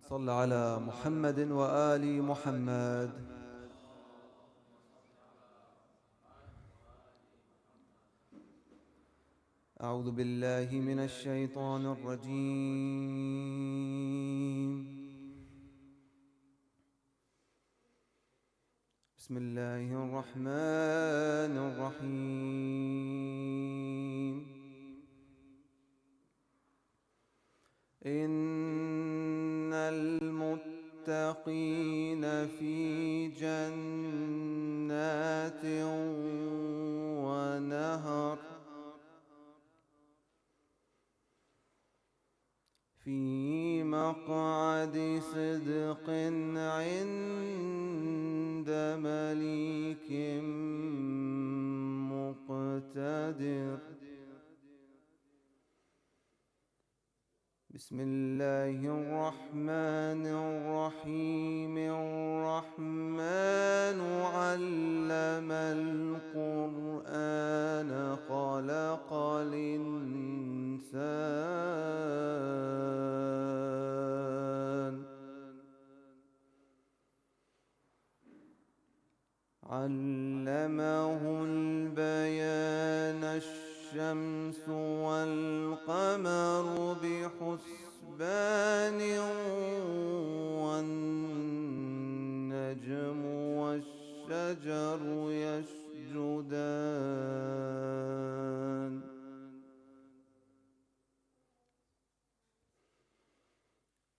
صل على محمد وآل محمد. أعوذ بالله من الشيطان الرجيم. بسم الله الرحمن الرحيم. إن المتقين في جنات ونهر في مقعد صدق عند مليك مقتدر. بسم الله الرحمن الرحيم. الرحمن علم القرآن خلق الإنسان علمه البيان. الشمس والقمر بحسبان والنجم والشجر يسجدان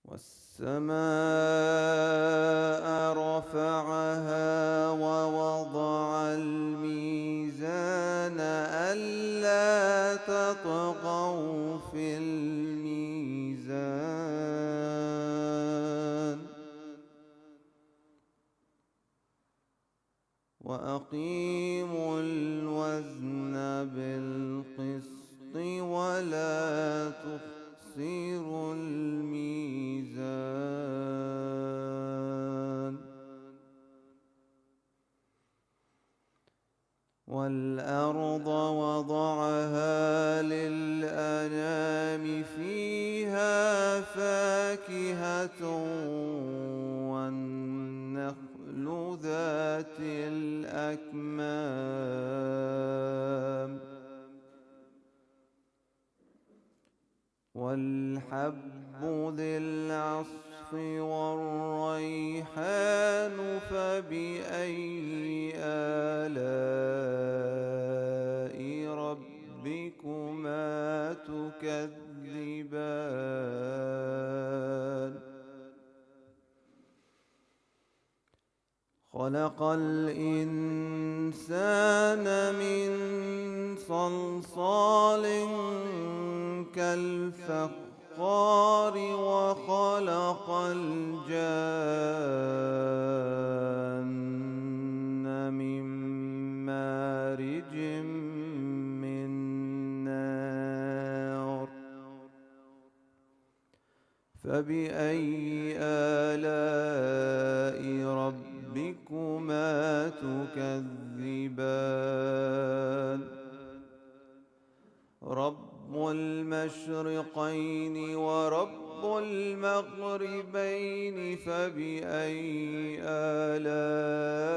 والسماء رفعها ووضع الميزان ألا تطغوا في الميزان وأقيموا الوزن بالقسط ولا تخسروا الميزان. والأرض وضعها للأنام فيها فاكهة والنخل ذات الأكمام والحب ذي العصف والريحان فبأي آلاء ربكما تكذبان. خلق الإنسان من صلصال كالفخار وخلق الجان من مارج من نار فبأي آلاء ربكما تكذبان. رب المشرقين ورب المغربين فبأي آلاء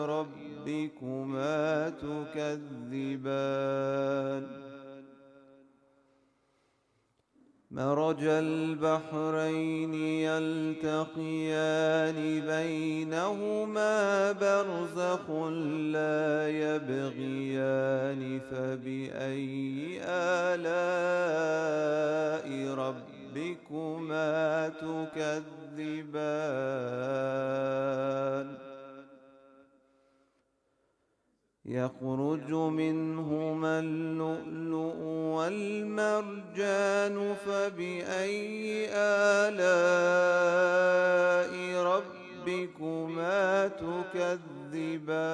ربكما تكذبان. مرج البحرين يلتقيان بينهما برزخ لا يبغيان فبأي آلاء ربكما تكذبان. يخرج منهما اللؤلؤ والمرجان فبأي آلاء ربكما تكذبان.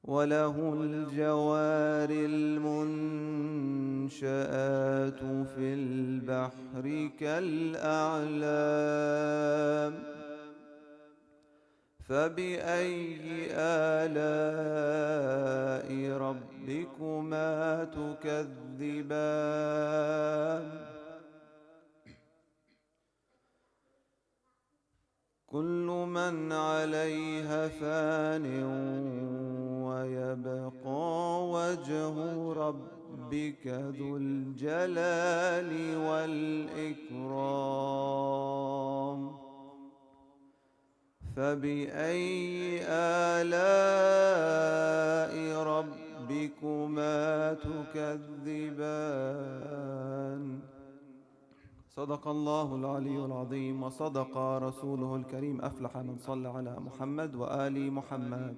وله الجوار المنشآت في البحر كالأعلام فبأي آلاء ربكما تكذبان كل من عليها فان ويبقى وجه ربك ذو الجلال والإكرام فبأي آلاء ربكما تكذبان صدق الله العلي العظيم وصدق رسوله الكريم أفلح من صلى على محمد وآل محمد.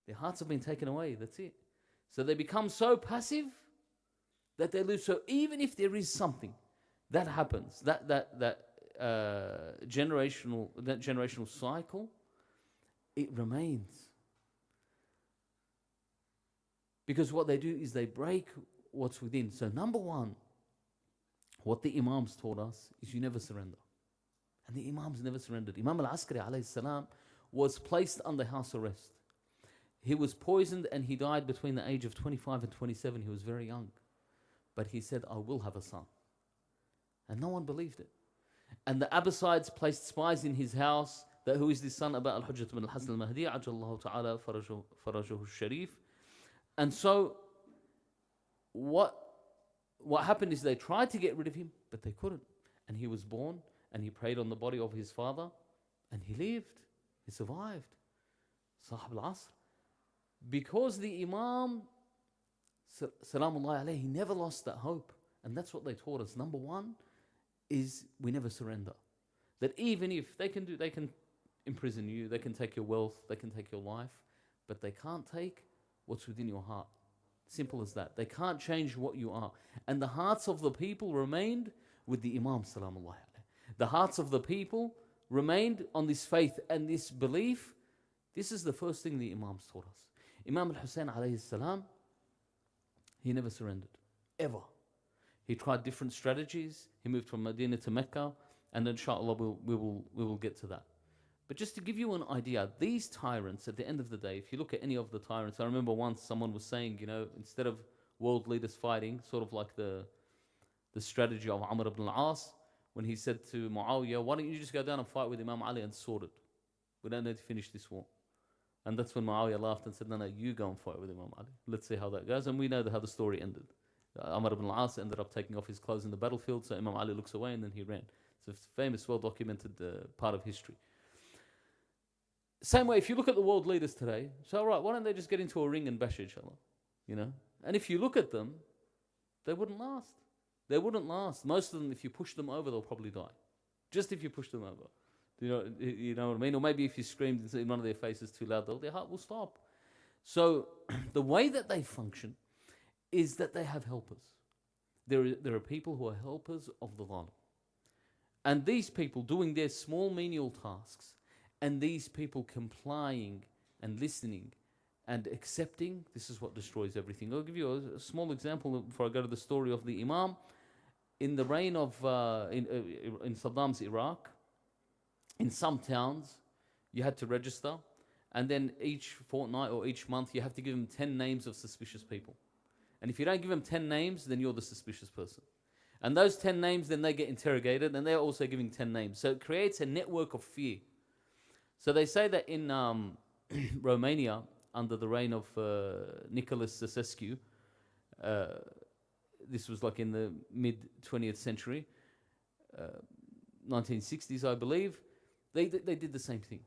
Their hearts have been taken away, that's it. So they become so passive that they lose. So even if there is something that happens, that generational cycle, it remains. Because what they do is they break what's within. So number one, what the Imams taught us is you never surrender. And the Imams never surrendered. Imam Al-Askari alayhi salam was placed under house arrest. He was poisoned and he died between the age of 25 and 27. He was very young. But he said, I will have a son. And no one believed it. And the Abbasides placed spies in his house. That who is this son? Aba al-Hujjat bin al-Hasan al-Mahdi, ajallahu ta'ala farajahu al-Sharif. And so, what happened is they tried to get rid of him, but they couldn't. And he was born, and he prayed on the body of his father, and he lived. He survived. Sahib al-Asr. Because the Imam, Salamullahi alayhi, he never lost that hope. And that's what they taught us. Number one is we never surrender. That even if they can imprison you, they can take your wealth, they can take your life, but they can't take what's within your heart. Simple as that. They can't change what you are. And the hearts of the people remained with the Imam, Salamullahi alayhi. The hearts of the people remained on this faith and this belief. This is the first thing the Imams taught us. Imam al-Hussein alayhi salam, he never surrendered, ever. He tried different strategies. He moved from Medina to Mecca, and inshallah we will get to that. But just to give you an idea, these tyrants, at the end of the day, if you look at any of the tyrants, I remember once someone was saying, instead of world leaders fighting, sort of like the strategy of Amr ibn al-As, when he said to Muawiyah, why don't you just go down and fight with Imam Ali and sort it? We don't need to finish this war. And that's when Muawiyah laughed and said, no, you go and fight with Imam Ali. Let's see how that goes. And we know how the story ended. Amr ibn al-As ended up taking off his clothes in the battlefield, so Imam Ali looks away and then he ran. It's a famous, well-documented part of history. Same way, if you look at the world leaders today, so all right, why don't they just get into a ring and bash each other? And if you look at them, they wouldn't last. They wouldn't last. Most of them, if you push them over, they'll probably die. Just if you push them over. You know what I mean? Or maybe if you screamed in one of their faces too loud, their heart will stop. So the way that they function is that they have helpers. There are people who are helpers of the dhalim. And these people doing their small menial tasks, and these people complying and listening and accepting, this is what destroys everything. I'll give you a small example before I go to the story of the Imam. In the reign of, in Saddam's Iraq, in some towns, you had to register, and then each fortnight or each month, you have to give them 10 names of suspicious people. And if you don't give them 10 names, then you're the suspicious person. And those 10 names, then they get interrogated, and they're also giving 10 names. So it creates a network of fear. So they say that in Romania, under the reign of Nicholas Ceausescu, this was like in the mid-20th century, 1960s, I believe, they did the same thing.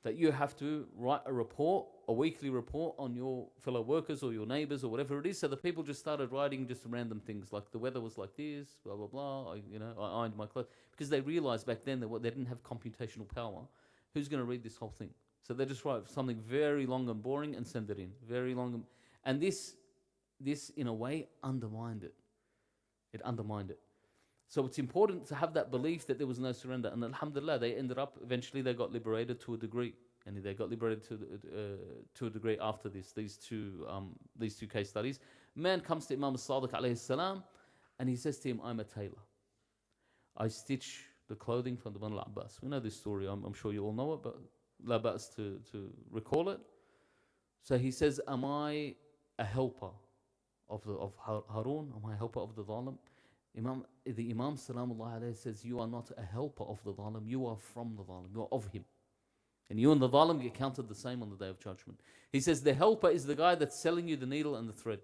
That you have to write a report, a weekly report on your fellow workers or your neighbors or whatever it is. So the people just started writing just random things like the weather was like this, blah, blah, blah. I ironed my clothes. Because they realized back then that they didn't have computational power. Who's going to read this whole thing? So they just write something very long and boring and send it in. Very long. And this in a way undermined it. It undermined it. So it's important to have that belief that there was no surrender. And alhamdulillah, they ended up, eventually they got liberated to a degree. And they got liberated to a degree after these two case studies. Man comes to Imam al-Sadiq alayhi salam, and he says to him, I'm a tailor. I stitch the clothing from the Banu al-Abbas. We know this story, I'm sure you all know it, but la ba's to recall it. So he says, am I a helper of Harun? Am I a helper of the dhalim? The Imam Salamullahi alayhi says, you are not a helper of the dhalim, you are from the dhalim, you are of him. And you and the dhalim get counted the same on the Day of Judgment. He says, the helper is the guy that's selling you the needle and the thread.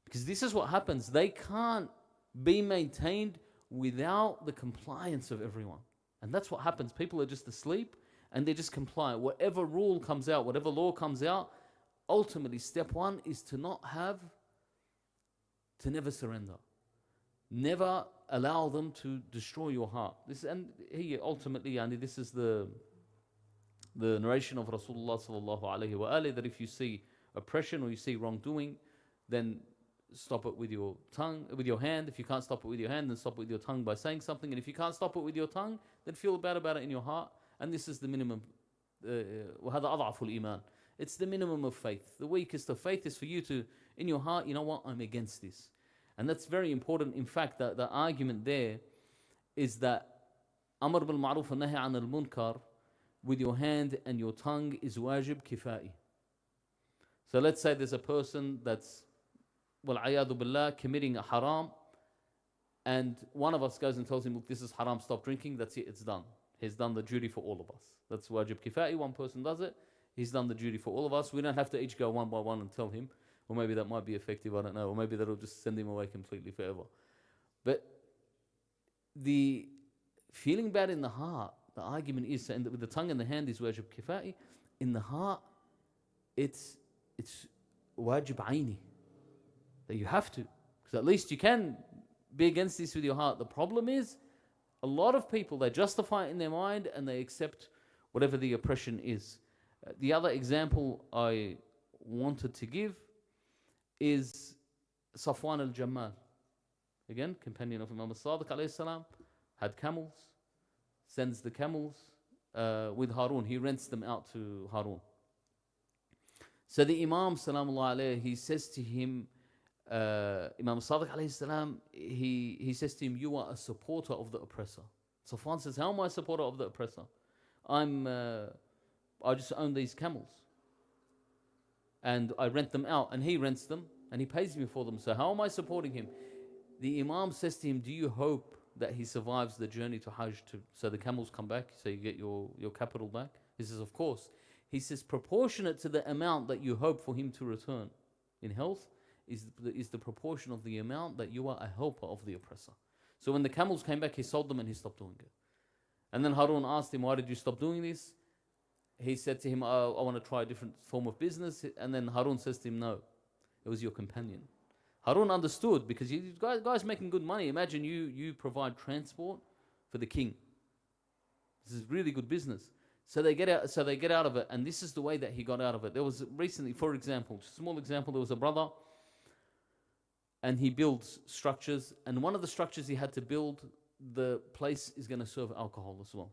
Because this is what happens. They can't be maintained without the compliance of everyone. And that's what happens. People are just asleep and they just comply. Whatever rule comes out, whatever law comes out, ultimately step one is to never surrender. Never allow them to destroy your heart. Ultimately, this is the The narration of Rasulullah sallallahu alaihi wasallam that if you see oppression or you see wrongdoing, then stop it with your tongue, with your hand. If you can't stop it with your hand, then stop it with your tongue by saying something. And if you can't stop it with your tongue, then feel bad about it in your heart. And this is the minimum. وهذا أضعف الإيمان. It's the minimum of faith. The weakest of faith is for you to, in your heart, you know what, I'm against this. And that's very important. In fact, the argument there is that Amr bil Ma'ruf wa Nahy an al-Munkar with your hand and your tongue is wajib kifai. So let's say there's a person that's, wal-'ayadu billah, committing a haram, and one of us goes and tells him, look, this is haram, stop drinking, that's it, it's done. He's done the duty for all of us. That's wajib kifai, one person does it, he's done the duty for all of us. We don't have to each go one by one and tell him, or maybe that might be effective, I don't know, or maybe that'll just send him away completely forever. But the feeling bad in the heart, the argument is, and with the tongue and the hand is wajib kifai, in the heart, it's wajib aini, that you have to, because at least you can be against this with your heart. The problem is, a lot of people, they justify it in their mind and they accept whatever the oppression is. The other example I wanted to give is Safwan al-Jammal. Again, companion of Imam al-Sadiq alayhi salam, had camels, sends the camels with Harun. He rents them out to Harun. So the Imam, salamullah alayhi, he says to him, Imam Sadiq alayhi salam, he says to him, you are a supporter of the oppressor. Safwan says, how am I a supporter of the oppressor? I just own these camels. And I rent them out, and he rents them, and he pays me for them. So how am I supporting him? The Imam says to him, do you hope that he survives the journey to Hajj, so the camels come back, so you get your capital back? He says, of course. He says, proportionate to the amount that you hope for him to return in health is the proportion of the amount that you are a helper of the oppressor. So when the camels came back, he sold them and he stopped doing it. And then Harun asked him, why did you stop doing this? He said to him, I want to try a different form of business. And then Harun says to him, no, it was your companion. Harun understood, because you guys making good money. Imagine you provide transport for the king. This is really good business. So they get out of it, and this is the way that he got out of it. There was recently, for example, just a small example, there was a brother, and he builds structures, and one of the structures he had to build, the place is going to serve alcohol as well.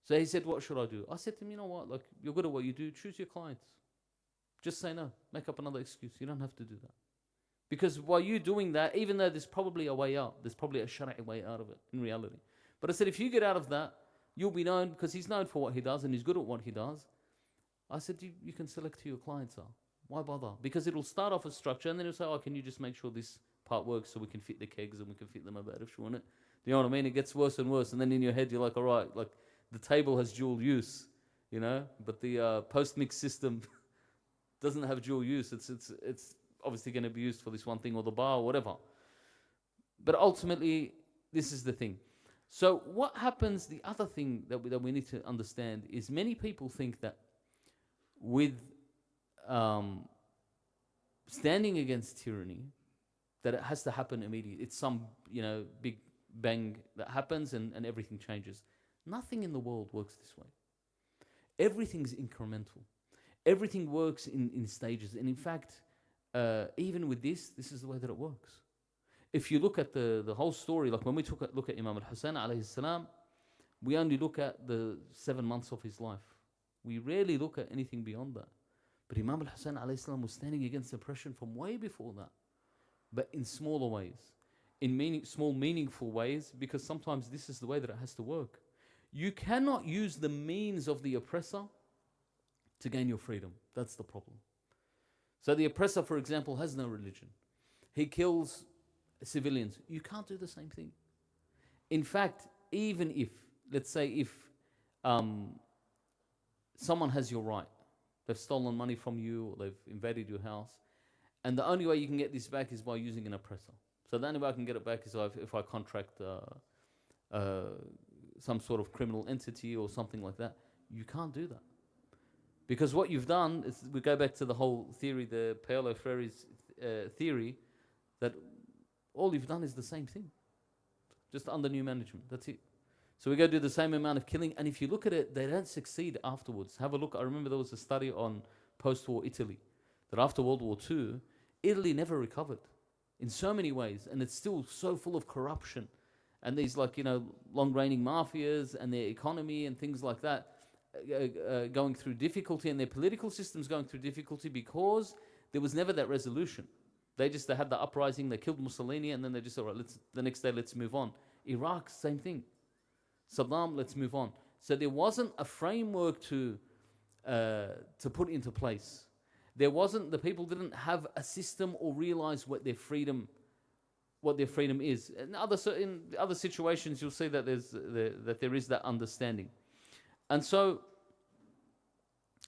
So he said, what should I do? I said to him, you know what, look, you're good at what you do, choose your clients. Just say no, make up another excuse. You don't have to do that. Because while you're doing that, even though there's probably a way out, there's probably a shari'i way out of it in reality. But I said, if you get out of that, you'll be known, because he's known for what he does and he's good at what he does. I said, you can select who your clients are. Why bother? Because it'll start off as structure, and then it'll say, oh, can you just make sure this part works so we can fit the kegs and we can fit them about if you want it. Do you know what I mean? It gets worse and worse, and then in your head you're like, all right, like the table has dual use, you know, but the post-mix system doesn't have dual use. It's obviously going to be used for this one thing or the bar or whatever. But ultimately, this is the thing. So what happens, the other thing that we need to understand is many people think that with standing against tyranny, that it has to happen immediately. It's some, big bang that happens and everything changes. Nothing in the world works this way. Everything's incremental. Everything works in stages. And in fact, even with this is the way that it works. If you look at the whole story, like when we look at Imam al-Hussein alayhi salam, we only look at the 7 months of his life. We rarely look at anything beyond that. But Imam al-Hussein alayhi salam was standing against oppression from way before that, but in smaller ways, in small meaningful ways, because sometimes this is the way that it has to work. You cannot use the means of the oppressor to gain your freedom. That's the problem. So the oppressor, for example, has no religion. He kills civilians. You can't do the same thing. In fact, even if, let's say, if someone has your right, they've stolen money from you, or they've invaded your house, and the only way you can get this back is by using an oppressor. So the only way I can get it back is if I contract some sort of criminal entity or something like that. You can't do that. Because what you've done is, we go back to the whole theory, the Paolo Freire's theory, that all you've done is the same thing, just under new management. That's it. So we go do the same amount of killing, and if you look at it, they don't succeed afterwards. Have a look. I remember there was a study on post-war Italy, that after World War II, Italy never recovered in so many ways, and it's still so full of corruption, and these long-reigning mafias, and their economy and things like that going through difficulty, and their political systems going through difficulty because there was never that resolution. They had the uprising, they killed Mussolini, and then they just, all right, the next day, let's move on. Iraq, same thing. Saddam, let's move on. So there wasn't a framework to put into place. The people didn't have a system or realize what their freedom is. In other situations, you'll see that there is that understanding. And so,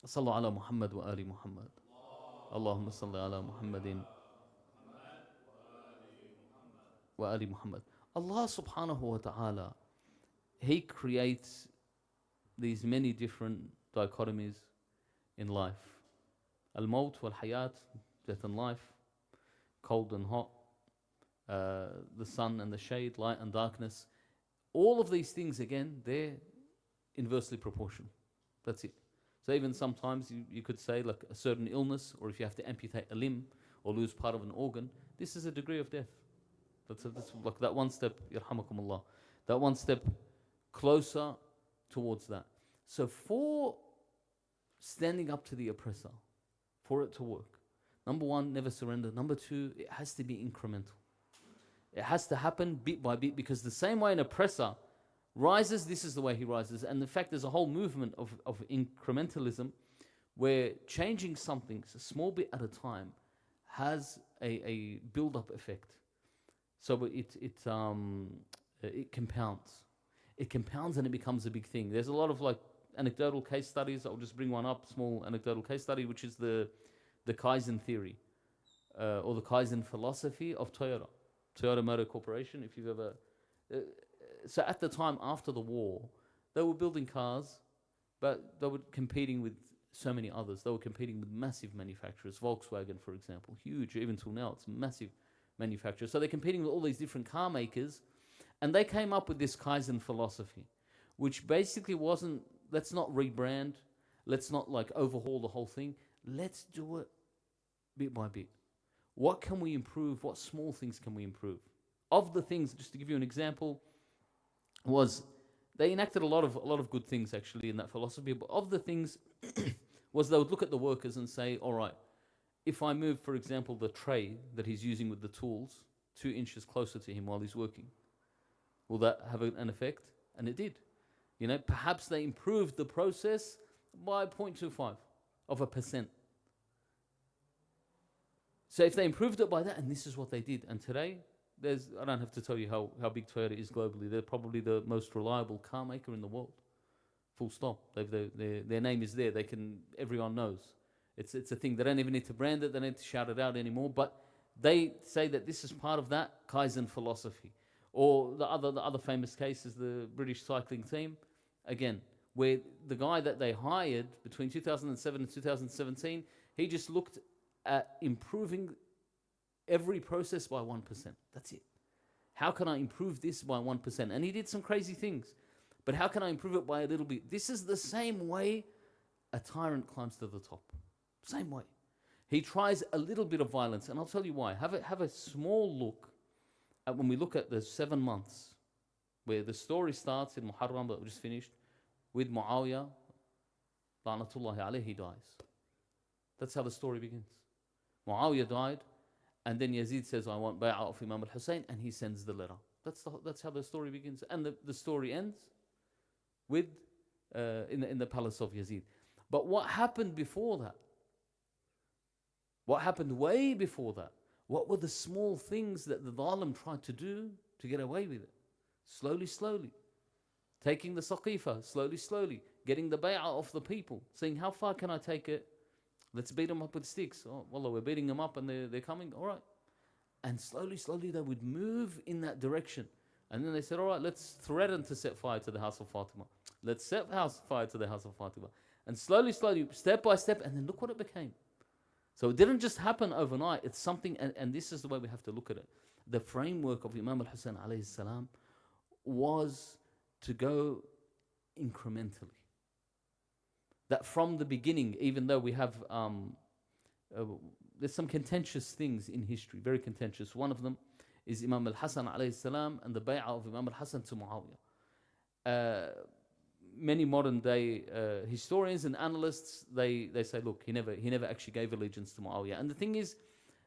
Sallu ala Muhammad wa ali Muhammad. Allahumma salli ala Muhammadin wa ali Muhammad. Allah subhanahu wa ta'ala, He creates these many different dichotomies in life. Al-Maut wal-Hayat, death and life, cold and hot, the sun and the shade, light and darkness. All of these things, again, they're inversely proportional. That's it. So even sometimes you could say, like a certain illness, or if you have to amputate a limb or lose part of an organ, this is a degree of death. That's like that one step, yarhamakumullah, that one step closer towards that. So for standing up to the oppressor, for it to work, number one, never surrender. Number two, it has to be incremental. It has to happen bit by bit, because the same way an oppressor rises, this is the way he rises. And in fact, there's a whole movement of incrementalism where changing something a small bit at a time has a build-up effect. So it compounds. It compounds and it becomes a big thing. There's a lot of anecdotal case studies. I'll just bring one up, small anecdotal case study, which is the Kaizen theory or the Kaizen philosophy of Toyota Motor Corporation. If you've ever, so at the time after the war, they were building cars, but they were competing with so many others. They were competing with massive manufacturers. Volkswagen, for example, huge. Even till now, it's massive manufacturer. So they're competing with all these different car makers, and they came up with this Kaizen philosophy, which basically wasn't, let's not rebrand, let's not overhaul the whole thing, let's do it bit by bit. What can we improve? What small things can we improve? Of the things, just to give you an example, was they enacted a lot of good things actually in that philosophy, but of the things was they would look at the workers and say, all right, if I move, for example, the tray that he's using with the tools 2 inches closer to him while he's working, will that have an effect? And it did. Perhaps they improved the process by 0.25%. So if they improved it by that, and this is what they did, and today, I don't have to tell you how big Toyota is globally. They're probably the most reliable car maker in the world. Full stop. Their name is there. Everyone knows. It's a thing. They don't even need to brand it. They don't need to shout it out anymore. But they say that this is part of that Kaizen philosophy. Or the other famous case is the British cycling team. Again, where the guy that they hired between 2007 and 2017, he just looked at improving every process by 1%. That's it. How can I improve this by 1%? And he did some crazy things. But how can I improve it by a little bit? This is the same way a tyrant climbs to the top. Same way. He tries a little bit of violence, and I'll tell you why. Have a small look at when we look at the 7 months, where the story starts in Muharram that we just finished, with Muawiyah, La'natullahi alayhi, he dies. That's how the story begins. Muawiyah died, and then Yazid says, I want bay'ah of Imam al-Hussein, and he sends the letter. That's how the story begins. And the story ends with in the palace of Yazid. But what happened before that? What happened way before that? What were the small things that the Dhalim tried to do to get away with it? Slowly. Taking the Saqifa, slowly. Getting the bay'ah of the people. Saying, how far can I take it? Let's beat them up with sticks. Oh, wallah, we're beating them up and they're coming. All right. And slowly they would move in that direction. And then they said, all right, let's threaten to set fire to the house of Fatima. Let's set fire to the house of Fatima. And slowly, step by step, and then look what it became. So it didn't just happen overnight. It's something, and this is the way we have to look at it. The framework of Imam al-Hussein alayhi salam was to go incrementally. That from the beginning, even though we have, there's some contentious things in history, very contentious. One of them is Imam al-Hasan alayhi salam and the bay'ah of Imam al-Hasan to Muawiyah. Many modern day historians and analysts, they say, look, he never actually gave allegiance to Muawiyah. And the thing is,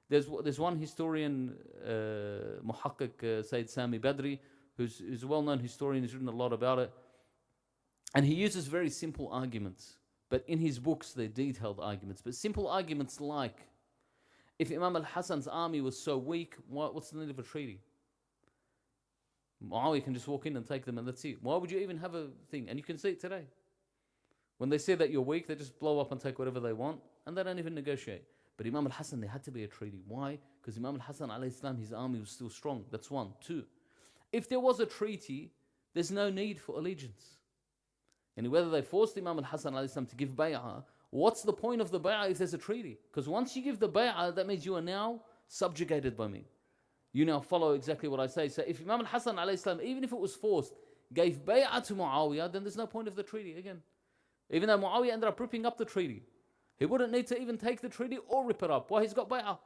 there's one historian, Muhakkik Sayyid Sami Badri, who's a well-known historian, he's written a lot about it. And he uses very simple arguments. But in his books, they're detailed arguments. But simple arguments like, if Imam al-Hasan's army was so weak, what's the need of a treaty? Muawiyah can just walk in and take them and that's it. Why would you even have a thing? And you can see it today. When they say that you're weak, they just blow up and take whatever they want, and they don't even negotiate. But Imam al-Hasan, there had to be a treaty. Why? Because Imam al-Hasan alayhi salam, his army was still strong. That's one. Two, if there was a treaty, there's no need for allegiance. And whether they forced Imam al-Hasan alayhi salam to give bay'ah, what's the point of the bay'ah if there's a treaty? Because once you give the bay'ah, that means you are now subjugated by me. You now follow exactly what I say. So if Imam al-Hasan alayhi salam, even if it was forced, gave bay'ah to Muawiyah, then there's no point of the treaty again. Even though Muawiyah ended up ripping up the treaty. He wouldn't need to even take the treaty or rip it up. Why? He's got bay'ah.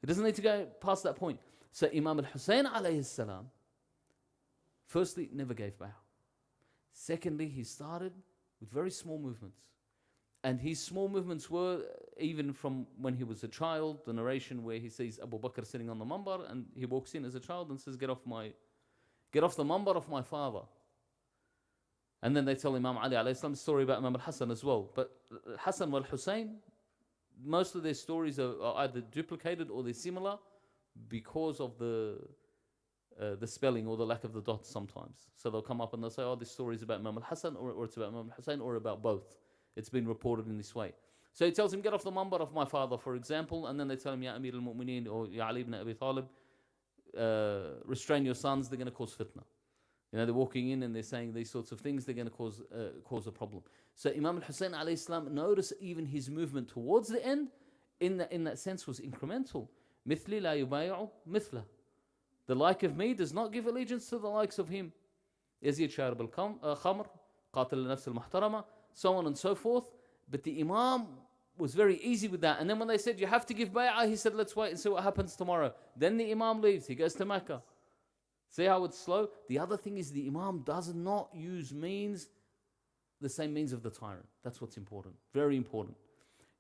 He doesn't need to go past that point. So Imam al-Hussein alayhi salam, firstly, never gave bay'ah. Secondly, he started with very small movements. And his small movements were even from when he was a child, the narration where he sees Abu Bakr sitting on the mambar and he walks in as a child and says, get off the mambar of my father. And then they tell Imam Ali alayhi salam the story about Imam al-Hasan as well. But Hassan wal Hussein, most of their stories are either duplicated or they're similar because of the spelling or the lack of the dots sometimes. So they'll come up and they'll say, oh, this story is about Imam al-Hasan or it's about Imam al-Hussein or about both. It's been reported in this way. So he tells him, get off the mambar of my father, for example, and then they tell him, Ya Amir al-Mu'mineen or Ya Ali ibn Abi Talib, restrain your sons, they're going to cause fitna. You know, they're walking in and they're saying these sorts of things, they're going to cause a problem. So Imam al-Hussein alayhi salam, notice even his movement towards the end, in that sense was incremental. Mithli la yubay'u mithla. The like of me does not give allegiance to the likes of him. Yazid sharib al-khamr, qatil al-nafs al-muhtarama, so on and so forth. But the Imam was very easy with that. And then when they said, you have to give bay'ah, he said, let's wait and see what happens tomorrow. Then the Imam leaves, he goes to Mecca. See how it's slow? The other thing is the Imam does not use means, the same means of the tyrant. That's what's important, very important.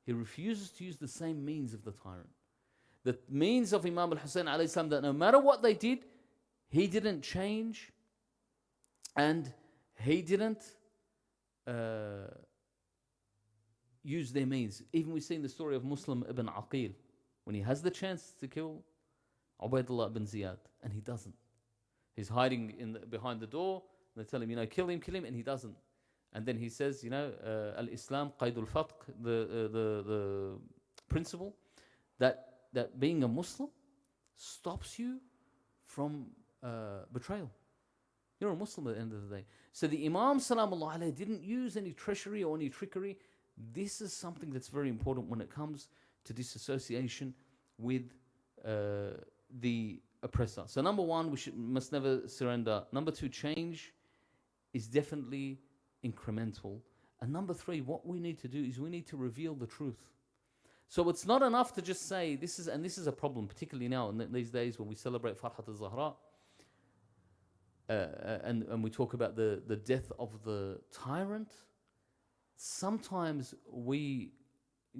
He refuses to use the same means of the tyrant. The means of Imam al-Hussein alayhi salam, that no matter what they did, he didn't change and he didn't use their means. Even we see in the story of Muslim ibn Aqil, when he has the chance to kill Ubaydullah ibn Ziyad, and he doesn't. He's hiding behind the door, and they tell him, kill him, and he doesn't. And then he says, al-Islam qaydul fatq, the principle that being a Muslim stops you from betrayal. You're a Muslim at the end of the day. So the Imam salamullah alayhi didn't use any treachery or any trickery. This is something that's very important when it comes to disassociation with the oppressor. So number one, we must never surrender. Number two, change is definitely incremental. And number three, what we need to do is we need to reveal the truth. So it's not enough to just say this is a problem, particularly now in these days when we celebrate Farhat al-Zahra, and we talk about the death of the tyrant. Sometimes we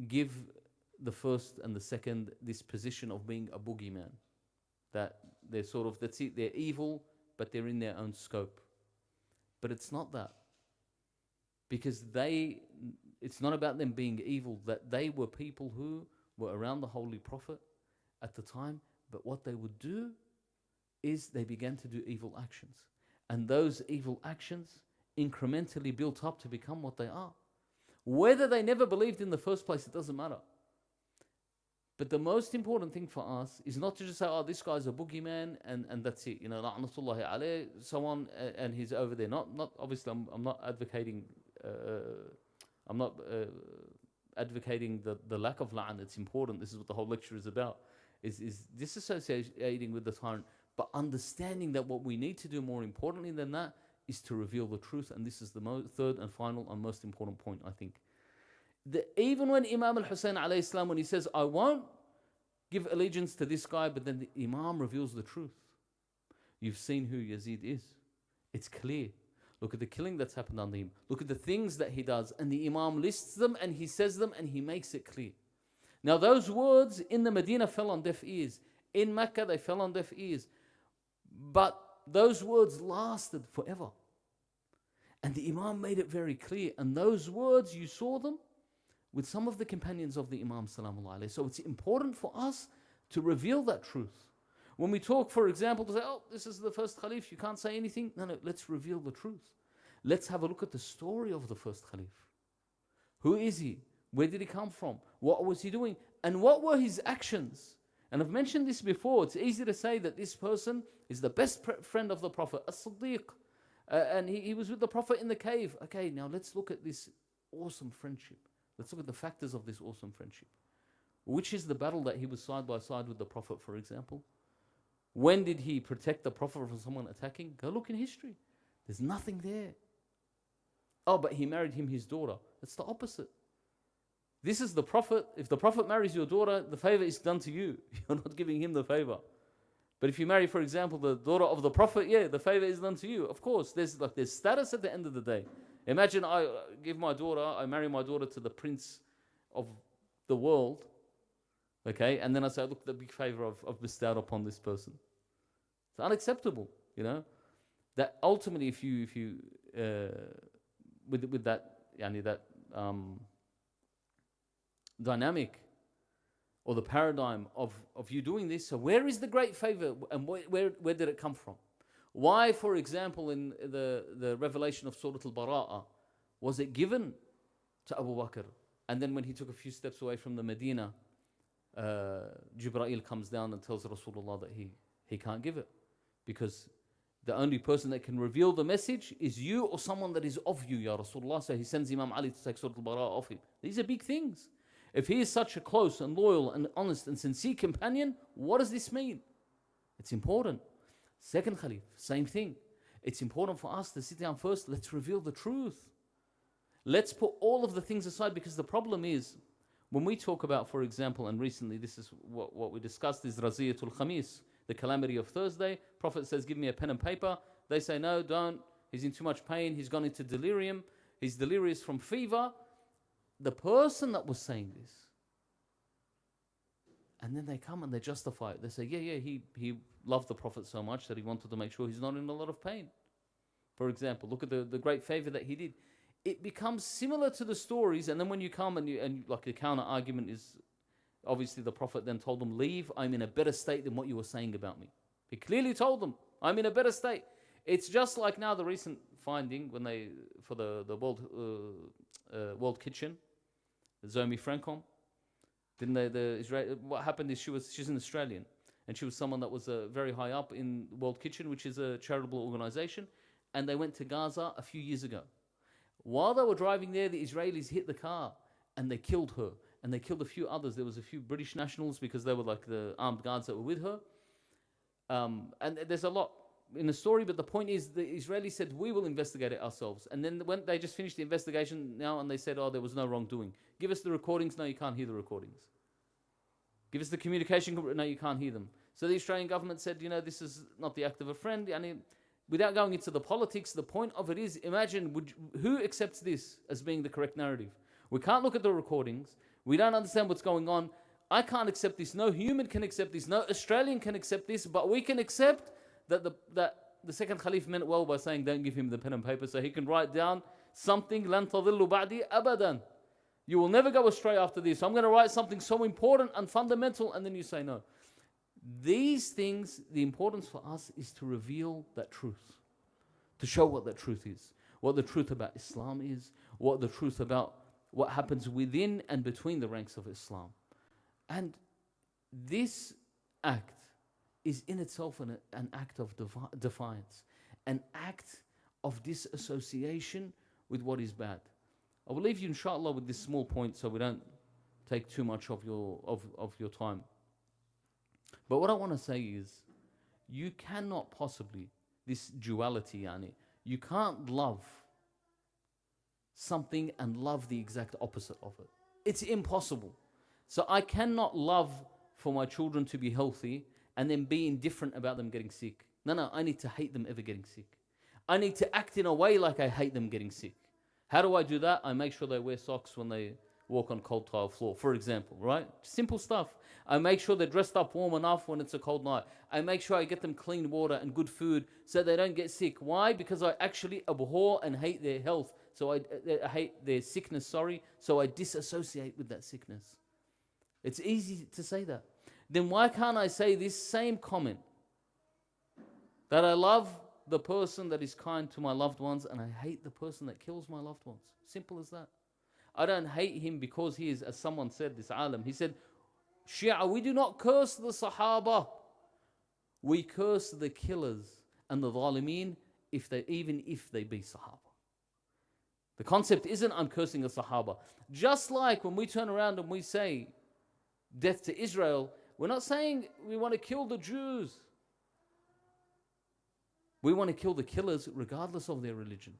give the first and the second this position of being a boogeyman, that they're sort of, that's it, they're evil, but they're in their own scope. But it's not that. Because it's not about them being evil, that they were people who were around the Holy Prophet at the time, but what they would do is they began to do evil actions. And those evil actions incrementally built up to become what they are. Whether they never believed in the first place, it doesn't matter. But the most important thing for us is not to just say, oh, this guy's a boogeyman and that's it, la'natullahi alayh, so on, and he's over there. Not obviously, I'm not advocating advocating the lack of la'an. It's important. This is what the whole lecture is about, is disassociating with the tyrant, but understanding that what we need to do more importantly than that is to reveal the truth. And this is the third and final and most important point, I think. Even when Imam al-Hussein alayhi salam, when he says, I won't give allegiance to this guy, but then the Imam reveals the truth. You've seen who Yazid is. It's clear. Look at the killing that's happened under him. Look at the things that he does. And the Imam lists them and he says them and he makes it clear. Now those words in the Medina fell on deaf ears. In Mecca they fell on deaf ears. But those words lasted forever. And the Imam made it very clear. And those words, you saw them with some of the companions of the Imam Salamullah alayhi. So it's important for us to reveal that truth. When we talk, for example, to say, oh, this is the first Khalif, you can't say anything. No, let's reveal the truth. Let's have a look at the story of the first Khalif. Who is he? Where did he come from? What was he doing? And what were his actions? And I've mentioned this before. It's easy to say that this person is the best friend of the Prophet, As-Siddiq. And he was with the Prophet in the cave. Okay, now let's look at this awesome friendship. Let's look at the factors of this awesome friendship. Which is the battle that he was side by side with the Prophet, for example? When did he protect the Prophet from someone attacking? Go look in history. There's nothing there. Oh, but he married him his daughter. It's the opposite. This is the Prophet. If the Prophet marries your daughter, the favor is done to you. You're not giving him the favor. But if you marry, for example, the daughter of the Prophet, yeah, the favor is done to you. Of course, there's status at the end of the day. Imagine I marry my daughter to the prince of the world, okay, and then I say, look, the big favor I've bestowed upon this person. It's unacceptable, you know. That ultimately, if you with that, dynamic or the paradigm of you doing this, so where is the great favor and where did it come from? Why, for example, in the revelation of Surah Al-Bara'a, was it given to Abu Bakr? And then when he took a few steps away from the Medina, Jibreel comes down and tells Rasulullah that he can't give it. Because the only person that can reveal the message is you or someone that is of you, Ya Rasulullah. So he sends Imam Ali to take Surah Al-Bara'a off him. These are big things. If he is such a close and loyal and honest and sincere companion, what does this mean? It's important. Second Khalif, same thing. It's important for us to sit down first. Let's reveal the truth. Let's put all of the things aside, because the problem is, when we talk about, for example, and recently this is what we discussed, is Raziyatul Khamis, the calamity of Thursday. Prophet says, give me a pen and paper. They say, no, don't. He's in too much pain. He's gone into delirium. He's delirious from fever. The person that was saying this, and then they come and they justify it. They say, yeah, he loved the Prophet so much that he wanted to make sure he's not in a lot of pain. For example, look at the great favor that he did. It becomes similar to the stories, and then when you come and like the counter argument is, obviously the Prophet then told them, leave, I'm in a better state than what you were saying about me. He clearly told them, I'm in a better state. It's just like now the recent finding when they, for the World Kitchen, Zomi Francom, didn't they, what happened is she's an Australian, and she was someone that was very high up in World Kitchen, which is a charitable organization, and they went to Gaza a few years ago. While they were driving there, the Israelis hit the car and they killed her, and they killed a few others. There was a few British nationals because they were like the armed guards that were with her. And there's a lot in the story, but the point is the Israelis said, we will investigate it ourselves. And then when they just finished the investigation now, and they said, oh, there was no wrongdoing. Give us the recordings. No, you can't hear the recordings. Give us the communication. No, you can't hear them. So the Australian government said, this is not the act of a friend. Without going into the politics, the point of it is, imagine, who accepts this as being the correct narrative? We can't look at the recordings. We don't understand what's going on. I can't accept this. No human can accept this. No Australian can accept this. But we can accept that the second Khalif meant well by saying, don't give him the pen and paper so he can write down something, لَن تَضِلُّ بَعْدِي أَبَدًا. You will never go astray after this. I'm going to write something so important and fundamental, and then you say no. These things, the importance for us is to reveal that truth, to show what that truth is, what the truth about Islam is, what the truth about what happens within and between the ranks of Islam. And this act is in itself an act of defiance, an act of disassociation with what is bad. I will leave you, inshallah, with this small point so we don't take too much of your time. But what I want to say is, you cannot possibly, this duality, You can't love something and love the exact opposite of it. It's impossible. So I cannot love for my children to be healthy and then be indifferent about them getting sick. No, I need to hate them ever getting sick. I need to act in a way like I hate them getting sick. How do I do that? I make sure they wear socks when they walk on cold tile floor, for example, right? Simple stuff. I make sure they're dressed up warm enough when it's a cold night. I make sure I get them clean water and good food so they don't get sick. Why? Because I actually abhor and hate their health. So I hate their sickness, so I disassociate with that sickness. It's easy to say that. Then why can't I say this same comment? That I love the person that is kind to my loved ones and I hate the person that kills my loved ones. Simple as that. I don't hate him because he is, as someone said, this alim, he said, Shia, we do not curse the Sahaba. We curse the killers and the zalimeen even if they be Sahaba. The concept isn't I'm cursing a Sahaba. Just like when we turn around and we say death to Israel, we're not saying we want to kill the Jews. We want to kill the killers regardless of their religion.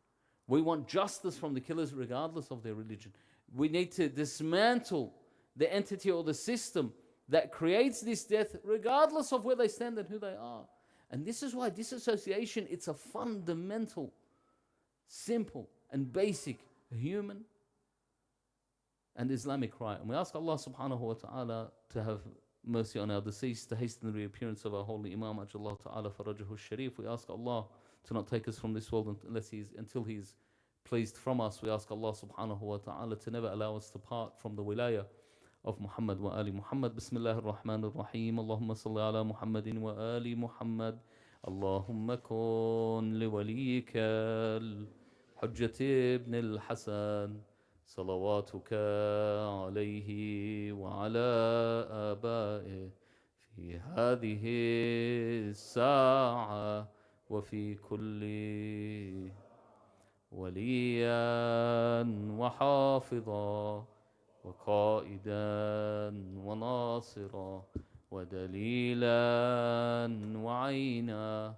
We want justice from the killers regardless of their religion. We need to dismantle the entity or the system that creates this death regardless of where they stand and who they are. And this is why disassociation, it's a fundamental, simple and basic human and Islamic right. And we ask Allah subhanahu wa ta'ala to have mercy on our deceased, to hasten the reappearance of our holy Imam, Ajallahu ta'ala farajahu sharif. We ask Allah to not take us from this world until He's pleased from us. We ask Allah subhanahu wa ta'ala to never allow us to part from the wilayah of Muhammad wa ali Muhammad. Bismillah ar-Rahman ar-Rahim. Allahumma salli ala Muhammadin wa ali Muhammad. Allahumma kun liwaliyika al-Hujjati ibn al-Hasan. صلواتك عليه وعلى آبائه في هذه الساعة وفي كل وليا وحافظا وقائدا وناصرا ودليلا وعينا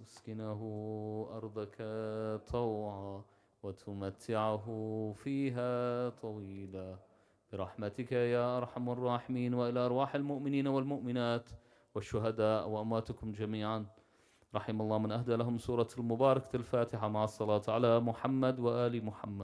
تسكنه أرضك طوعا وتمتعه فيها طويلا برحمتك يا أرحم الراحمين وإلى أرواح المؤمنين والمؤمنات والشهداء وأمواتكم جميعا رحم الله من أهدى لهم سورة المباركة الفاتحة مع الصلاة على محمد وآل محمد.